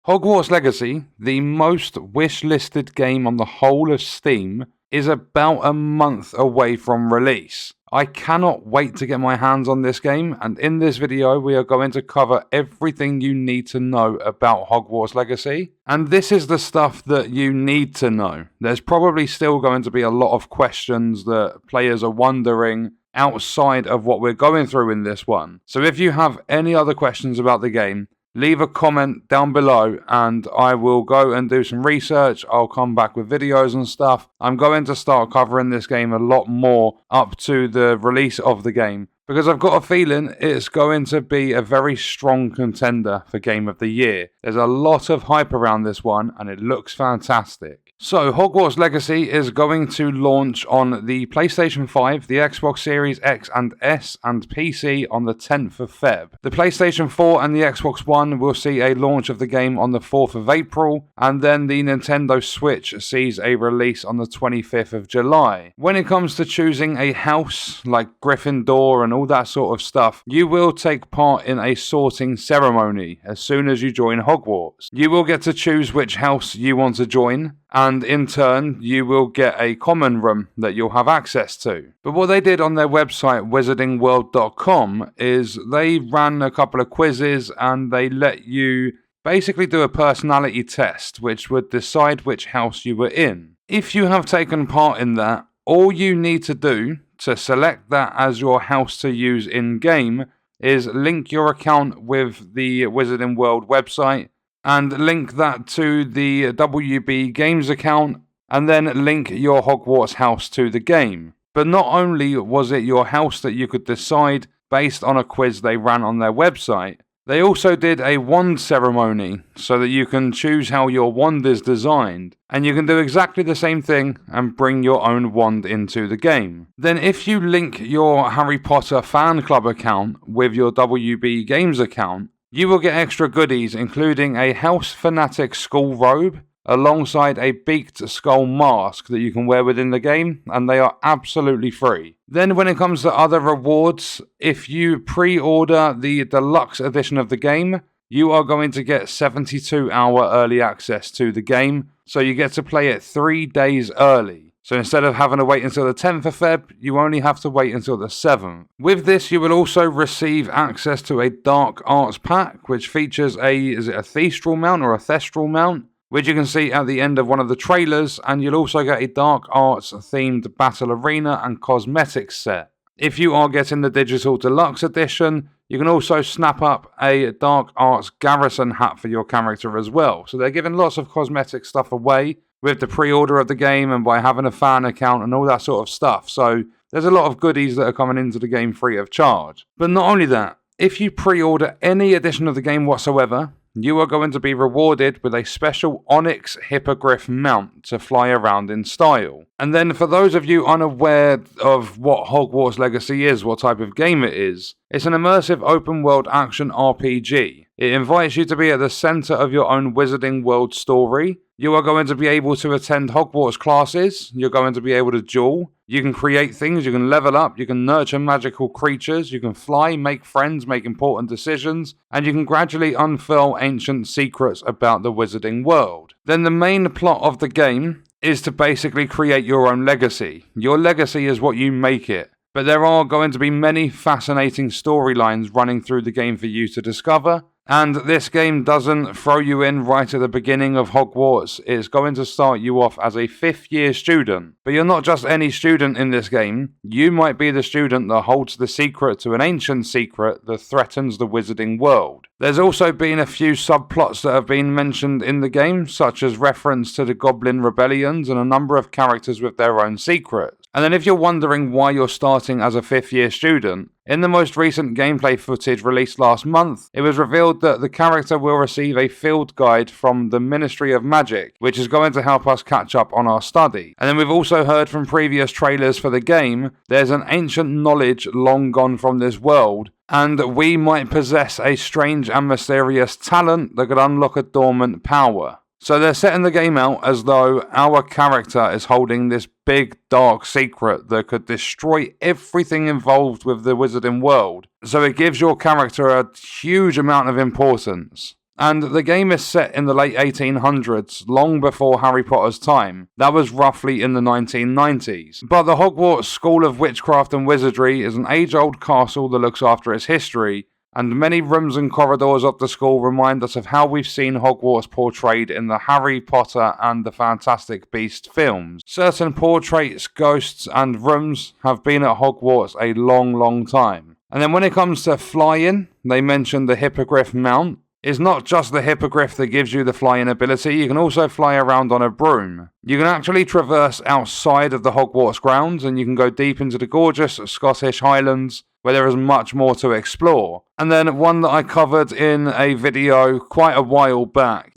Hogwarts Legacy, the most wish-listed game on the whole of Steam, is about a month away from release. I cannot wait to get my hands on this game, and in this video we are going to cover everything you need to know about Hogwarts Legacy. And this is the stuff that you need to know. There's probably still going to be a lot of questions that players are wondering outside of what we're going through in this one. So if you have any other questions about the game, leave a comment down below and I will go and do some research. I'll come back with videos and stuff. I'm going to start covering this game a lot more up to the release of the game, because I've got a feeling it's going to be a very strong contender for Game of the Year. There's a lot of hype around this one and it looks fantastic. So, Hogwarts Legacy is going to launch on the PlayStation 5, the Xbox Series X and S, and PC on the 10th of Feb. The PlayStation 4 and the Xbox One will see a launch of the game on the 4th of April, and then the Nintendo Switch sees a release on the 25th of July. When it comes to choosing a house, like Gryffindor and all that sort of stuff, you will take part in a sorting ceremony as soon as you join Hogwarts. You will get to choose which house you want to join, and in turn, you will get a common room that you'll have access to. But what they did on their website, wizardingworld.com, is they ran a couple of quizzes and they let you basically do a personality test, which would decide which house you were in. If you have taken part in that, all you need to do to select that as your house to use in-game is link your account with the Wizarding World website, and link that to the WB Games account, and then link your Hogwarts house to the game. But not only was it your house that you could decide based on a quiz they ran on their website, they also did a wand ceremony so that you can choose how your wand is designed, and you can do exactly the same thing and bring your own wand into the game. Then if you link your Harry Potter fan club account with your WB Games account, you will get extra goodies, including a House Fanatic school robe, alongside a beaked skull mask that you can wear within the game, and they are absolutely free. Then when it comes to other rewards, if you pre-order the deluxe edition of the game, you are going to get 72-hour early access to the game, so you get to play it 3 days early. So instead of having to wait until the 10th of Feb, you only have to wait until the 7th. With this, you will also receive access to a Dark Arts pack, which features is it a Thestral mount or a Thestral mount, which you can see at the end of one of the trailers, and you'll also get a Dark Arts themed battle arena and cosmetics set. If you are getting the digital deluxe edition, you can also snap up a Dark Arts Garrison hat for your character as well. So they're giving lots of cosmetic stuff away with the pre-order of the game and by having a fan account and all that sort of stuff. So there's a lot of goodies that are coming into the game free of charge. But not only that, if you pre-order any edition of the game whatsoever, you are going to be rewarded with a special Onyx Hippogriff mount to fly around in style. And then for those of you unaware of what Hogwarts Legacy is, what type of game it is, it's an immersive open-world action RPG. It invites you to be at the center of your own Wizarding World story. You are going to be able to attend Hogwarts classes, you're going to be able to duel, you can create things, you can level up, you can nurture magical creatures, you can fly, make friends, make important decisions, and you can gradually unfurl ancient secrets about the Wizarding World. Then the main plot of the game is to basically create your own legacy. Your legacy is what you make it. But there are going to be many fascinating storylines running through the game for you to discover. And this game doesn't throw you in right at the beginning of Hogwarts. It's going to start you off as a 5th year student. But you're not just any student in this game. You might be the student that holds the secret to an ancient secret that threatens the Wizarding World. There's also been a few subplots that have been mentioned in the game, such as reference to the Goblin Rebellions and a number of characters with their own secrets. And then if you're wondering why you're starting as a 5th year student, in the most recent gameplay footage released last month, it was revealed that the character will receive a field guide from the Ministry of Magic, which is going to help us catch up on our study. And then we've also heard from previous trailers for the game, there's an ancient knowledge long gone from this world, and we might possess a strange and mysterious talent that could unlock a dormant power. So they're setting the game out as though our character is holding this big dark secret that could destroy everything involved with the Wizarding World. So it gives your character a huge amount of importance. And the game is set in the late 1800s, long before Harry Potter's time. That was roughly in the 1990s. But the Hogwarts School of Witchcraft and Wizardry is an age-old castle that looks after its history, and many rooms and corridors of the school remind us of how we've seen Hogwarts portrayed in the Harry Potter and the Fantastic Beasts films. Certain portraits, ghosts, and rooms have been at Hogwarts a long time. And then when it comes to flying, they mentioned the Hippogriff Mount. It's not just the Hippogriff that gives you the flying ability, you can also fly around on a broom. You can actually traverse outside of the Hogwarts grounds, and you can go deep into the gorgeous Scottish Highlands, where there is much more to explore. And then one that I covered in a video quite a while back.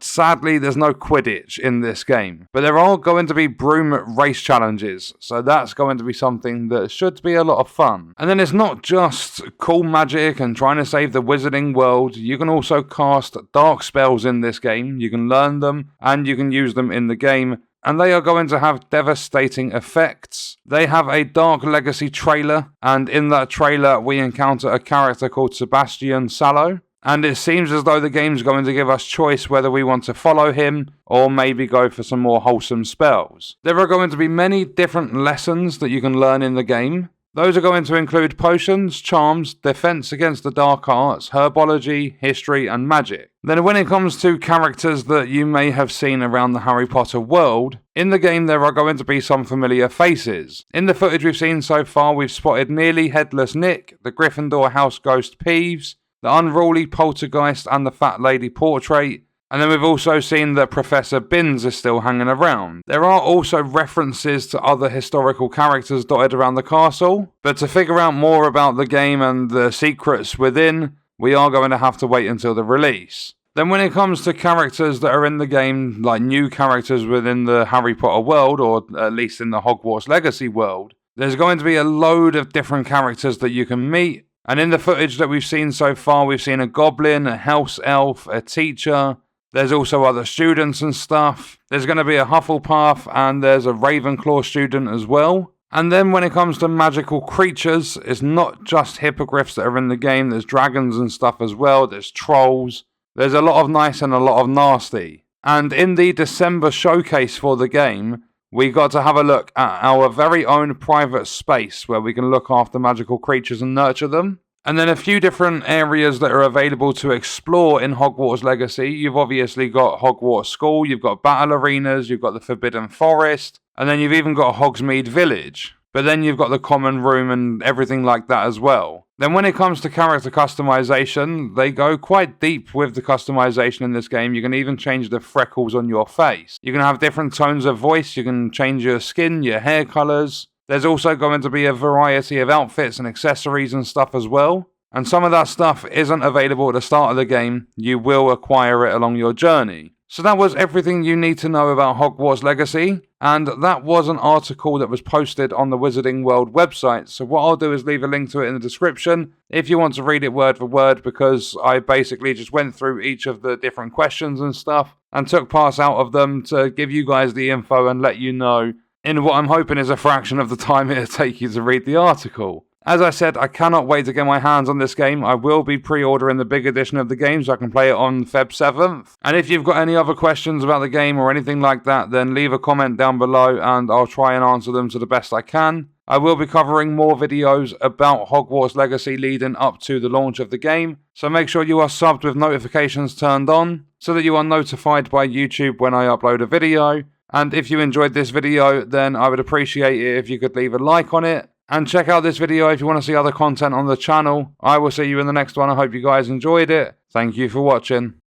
Sadly, there's no Quidditch in this game, but there are going to be broom race challenges, so that's going to be something that should be a lot of fun. And then it's not just cool magic and trying to save the wizarding world, you can also cast dark spells in this game, you can learn them, and you can use them in the game, and they are going to have devastating effects. They have a Dark Legacy trailer, and in that trailer we encounter a character called Sebastian Sallow, and it seems as though the game's going to give us choice whether we want to follow him or maybe go for some more wholesome spells. There are going to be many different lessons that you can learn in the game. Those are going to include potions, charms, defense against the dark arts, herbology, history, and magic. Then when it comes to characters that you may have seen around the Harry Potter world, in the game there are going to be some familiar faces. In the footage we've seen so far, we've spotted nearly headless Nick, the Gryffindor house ghost Peeves, the unruly poltergeist, and the fat lady portrait. And then we've also seen that Professor Binns is still hanging around. There are also references to other historical characters dotted around the castle, but to figure out more about the game and the secrets within, we are going to have to wait until the release. Then when it comes to characters that are in the game, like new characters within the Harry Potter world, or at least in the Hogwarts Legacy world, there's going to be a load of different characters that you can meet. And in the footage that we've seen so far, we've seen a goblin, a house elf, a teacher. There's also other students and stuff. There's going to be a Hufflepuff, and there's a Ravenclaw student as well. And then when it comes to magical creatures, it's not just hippogriffs that are in the game. There's dragons and stuff as well. There's trolls. There's a lot of nice and a lot of nasty. And in the December showcase for the game, we got to have a look at our very own private space where we can look after magical creatures and nurture them. And then a few different areas that are available to explore in Hogwarts Legacy. You've obviously got Hogwarts School, you've got battle arenas, you've got the Forbidden Forest, and then you've even got Hogsmeade Village. But then you've got the common room and everything like that as well. Then when it comes to character customization, they go quite deep with the customization in this game. You can even change the freckles on your face. You can have different tones of voice, you can change your skin, your hair colors. There's also going to be a variety of outfits and accessories and stuff as well. And some of that stuff isn't available at the start of the game. You will acquire it along your journey. So that was everything you need to know about Hogwarts Legacy. And that was an article that was posted on the Wizarding World website. So what I'll do is leave a link to it in the description if you want to read it word for word, because I basically just went through each of the different questions and stuff and took parts out of them to give you guys the info and let you know in what I'm hoping is a fraction of the time it'll take you to read the article. As I said, I cannot wait to get my hands on this game. I will be pre-ordering the big edition of the game so I can play it on Feb 7th. And if you've got any other questions about the game or anything like that, then leave a comment down below and I'll try and answer them to the best I can. I will be covering more videos about Hogwarts Legacy leading up to the launch of the game, so make sure you are subbed with notifications turned on so that you are notified by YouTube when I upload a video. And if you enjoyed this video, then I would appreciate it if you could leave a like on it. And check out this video if you want to see other content on the channel. I will see you in the next one. I hope you guys enjoyed it. Thank you for watching.